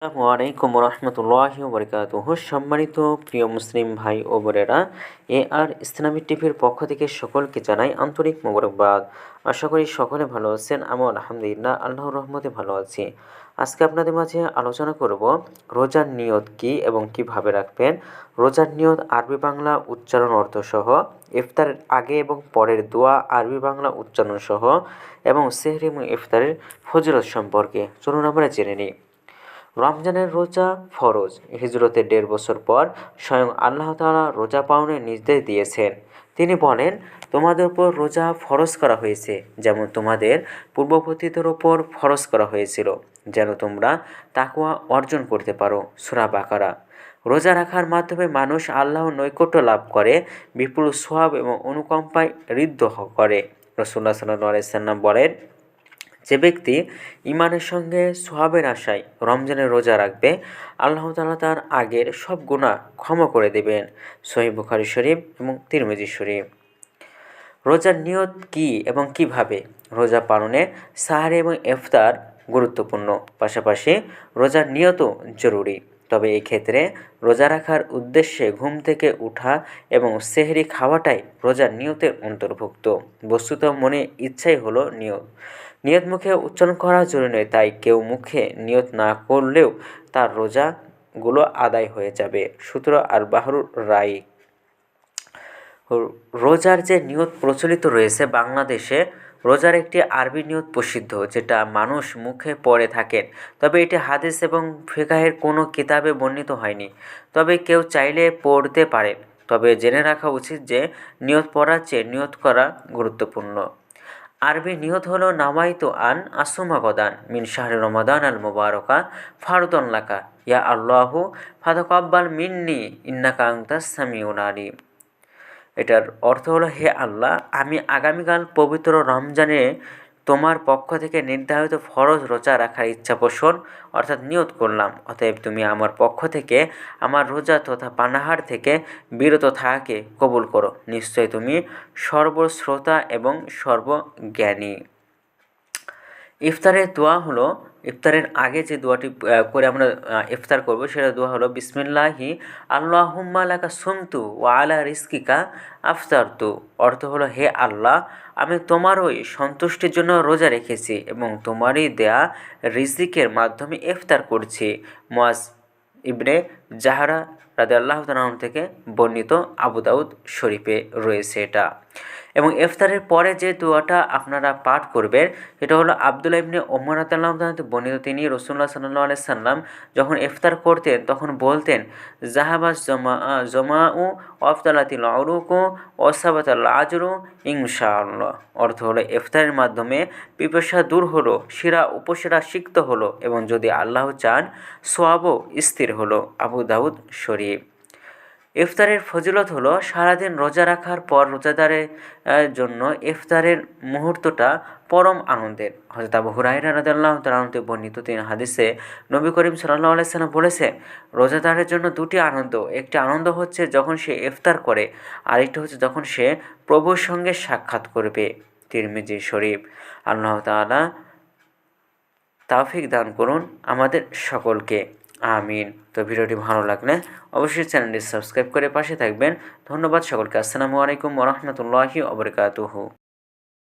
আসসালামু আলাইকুম রহমতুল্লাহি ওবরকাতুহু। সম্মানিত প্রিয় মুসলিম ভাই ও বোনেরা, আর ইসলামী টিভির পক্ষ থেকে সকলকে জানাই আন্তরিক মোবারকবাদ। আশা করি সকলে ভালো আছেন। আমি আলহামদুলিল্লাহ আল্লাহর রহমতে ভালো আছি। আজকে আপনাদের মাঝে আলোচনা করব রোজার নিয়ত কী এবং কিভাবে রাখবেন। রোজার নিয়ত আরবি বাংলা উচ্চারণ অর্থ সহ, ইফতারের আগে এবং পরের দোয়া আরবি বাংলা উচ্চারণ সহ এবং সেহরি এবং ইফতারের ফজিলত সম্পর্কে চলুন আমরা জেনে নিই। রমজানের রোজা ফরজ। হিজরতের 1.5 বছর পর স্বয়ং আল্লাহ তাআলা রোজা পালনের নির্দেশ দিয়েছেন। তিনি বলেন, তোমাদের উপর রোজা ফরজ করা হয়েছে যেমন তোমাদের পূর্ববর্তীদের ওপর ফরজ করা হয়েছিল, যেন তোমরা তাকওয়া অর্জন করতে পারো। সূরা বাকারা। রোজা রাখার মাধ্যমে মানুষ আল্লাহর নৈকট্য লাভ করে, বিপুল সওয়াব এবং অনুকম্পায় ঋদ্ধ করে। রাসূলুল্লাহ সাল্লাল্লাহু আলাইহি সাল্লাম বলেন, যে ব্যক্তি ঈমানের সঙ্গে সওয়াবের আশায় রমজানের রোজা রাখবে, আল্লাহ তাআলা তার আগের সব গুনাহ ক্ষমা করে দেবেন। সহিহ বুখারী শরীফ এবং তিরমিজি শরীফ। রোজার নিয়ত কী এবং কিভাবে? রোজা পালনে সাহরি এবং ইফতার গুরুত্বপূর্ণ, পাশাপাশি রোজার নিয়তও জরুরি। তবে এই ক্ষেত্রে রোজা রাখার উদ্দেশ্যে ঘুম থেকে ওঠা এবং সেহরি খাওয়াটাই রোজার নিয়তের অন্তর্ভুক্ত। বস্তুত মনে ইচ্ছাই হলো নিয়ত। নিয়ত মুখে উচ্চারণ করা জরুরি নয়, তাই কেউ মুখে নিয়ত না করলেও তার রোজাগুলো আদায় হয়ে যাবে। সূত্র আর বাহরুর রাই। রোজার যে নিয়ত প্রচলিত রয়েছে বাংলাদেশে, রোজার একটি আরবি নিয়ত প্রসিদ্ধ, যেটা মানুষ মুখে পড়ে থাকেন। তবে এটি হাদিস এবং ফিকহের কোনো কিতাবে বর্ণিত হয়নি। তবে কেউ চাইলে পড়তে পারেন। তবে জেনে রাখা উচিত যে নিয়ত পড়ার চেয়ে নিয়ত করা গুরুত্বপূর্ণ। আরবি নিয়ত হলো নাওয়াইতু আন আসুমা গদান মিন শাহরি রমাদান আল মুবারাকা ফারদান লাকা ইয়া আল্লাহু ফাতাকাব্বাল মিন্নি ইন্নাকা আনতাস সামিউল আলিম। এটার অর্থ হলো, হে আল্লাহ, আমি আগামীকাল পবিত্র রমজানে তোমার পক্ষ থেকে নির্ধারিত ফরজ রোজা রাখার ইচ্ছা পোষণ অর্থাৎ নিয়ত করলাম। অতএব তুমি আমার পক্ষ থেকে আমার রোজা তথা পানাহার থেকে বিরত থাকাকে কবুল করো। নিশ্চয় তুমি সর্বশ্রোতা এবং সর্বজ্ঞানী। ইফতারের দোয়া হলো, ইফতারের আগে যে দোয়াটি করে আমরা ইফতার করব সেটা দোয়া হলো, বিসমিল্লাহি আল্লাহুম্মা লাকা সুমতু ওয়া আলা রিজকিকা আফতারতু। অর্থ হলো, হে আল্লাহ, আমি তোমারই সন্তুষ্টির জন্য রোজা রেখেছি এবং তোমারই দেয়া রিজিকের মাধ্যমে ইফতার করছি। মুয়াজ ইবনে জাহরা রাদিয়াল্লাহু তাআলা থেকে বর্ণিত, আবু দাউদ শরীফে রয়েছে এটা। এবং ইফতারের পরে যে দোয়াটা আপনারা পাঠ করবেন সেটা হলো, আব্দুল্লাহ ইবনে ওমর রাদিয়াল্লাহু তাআলা থেকে বর্ণিত, তিনি রাসূলুল্লাহ সাল্লাল্লাহু আলাইহি সাল্লাম যখন ইফতার করতেন তখন বলতেন, জাহাবাজ জমাউ ওয়াফতালাতিল উরুকু ওয়াসাবাতাল আজরু ইনশাআল্লাহ। অর্থ হলো, ইফতারের মাধ্যমে পিপাসা দূর হলো, শিরা উপশিরা সিক্ত হলো এবং যদি আল্লাহ চান সওয়াবও স্থির হলো। আবু দাউদ শরীফ। ইফতারের ফজিলত হলো, সারাদিন রোজা রাখার পর রোজাদারের জন্য ইফতারের মুহূর্তটা পরম আনন্দের। হযরত আবু হুরায়রা রাদিয়াল্লাহু তাআলা থেকে বর্ণিত, তিনি হাদিসে নবী করিম সাল্লাল্লাহু আলাইহি সাল্লাম বলেছেন, রোজাদারের জন্য দুটি আনন্দ। একটি আনন্দ হচ্ছে যখন সে ইফতার করে, আরেকটি হচ্ছে যখন সে প্রভুর সঙ্গে সাক্ষাৎ করবে। তিরমিজি শরীফ। আল্লাহ তাআলা তৌফিক দান করুন আমাদের সকলকে, আমিন। তো ভিডিওটি ভালো লাগলে অবশ্যই চ্যানেলটি সাবস্ক্রাইব করে পাশে থাকবেন। ধন্যবাদ সকলকে। আসসালামু আলাইকুম ওয়া রাহমাতুল্লাহি ওয়া বারাকাতুহু।